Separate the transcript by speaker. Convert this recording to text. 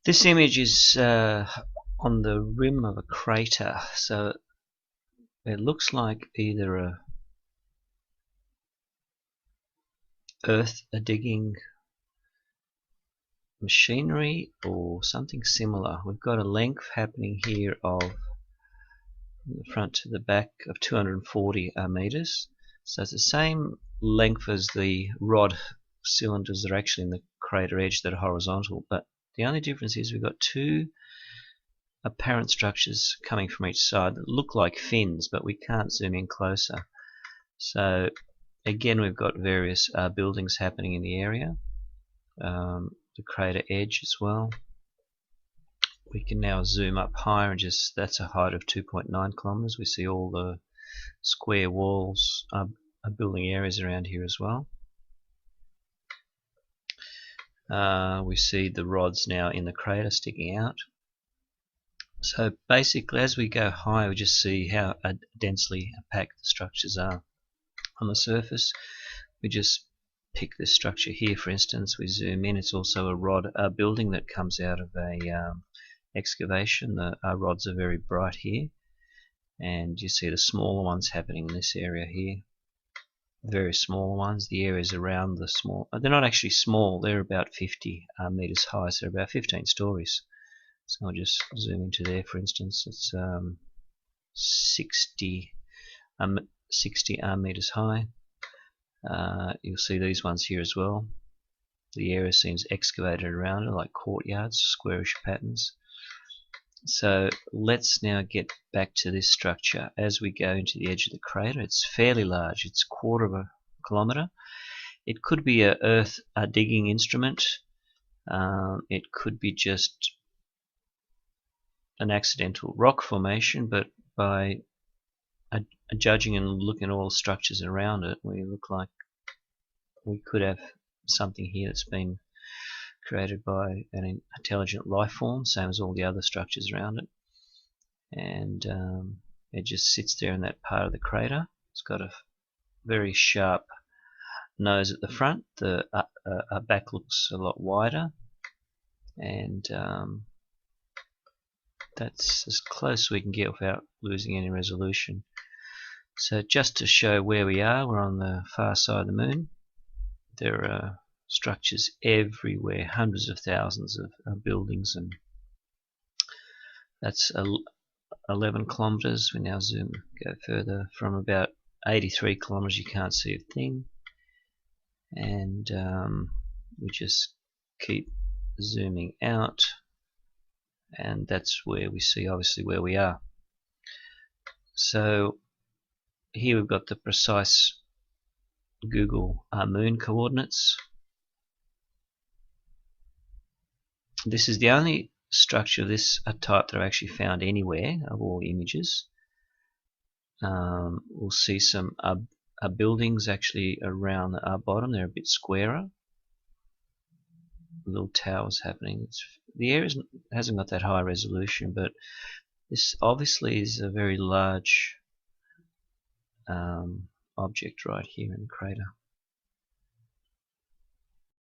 Speaker 1: This image is on the rim of a crater, so it looks like either a digging machinery or something similar. We've got a length happening here of the front to the back of 240 meters, so it's the same length as the rod cylinders that are actually in the crater edge that are horizontal, but the only difference is we've got two apparent structures coming from each side that look like fins, but we can't zoom in closer. So again, we've got various buildings happening in the area, the crater edge as well. We can now zoom up higher and just, that's a height of 2.9 kilometers. We see all the square walls, building areas around here as well. We see the rods now in the crater sticking out. So basically, as we go higher, we just see how densely packed the structures are on the surface. We just pick this structure here, for instance. We zoom in. It's also a building that comes out of a excavation. The rods are very bright here, and you see the smaller ones happening in this area here. Very small ones. The areas around the small, they're not actually small. They're about 50 meters high, so they're about 15 stories. So I'll just zoom into there, for instance. It's 60 meters high. You'll see these ones here as well. The area seems excavated around it, like courtyards, squarish patterns. So let's now get back to this structure. As we go into the edge of the crater, it's fairly large. It's a quarter of a kilometer. It could be a digging instrument. It could be just an accidental rock formation, but by judging and looking at all the structures around it, we look like we could have something here that's been created by an intelligent life form, same as all the other structures around it. And it just sits there in that part of the crater. It's got a very sharp nose at the front. The back looks a lot wider, and that's as close as we can get without losing any resolution. So just to show where we are, we're on the far side of the moon. There are structures everywhere, hundreds of thousands of buildings, and that's 11 kilometers. We now go further. From about 83 kilometers you can't see a thing, and we just keep zooming out, and that's where we see obviously where we are. So here we've got the precise Google moon coordinates. This is the only structure of this type that I've actually found anywhere of all images. We'll see some buildings actually around our bottom. They're a bit squarer. Little towers happening. The area hasn't got that high resolution, but this obviously is a very large object right here in the crater.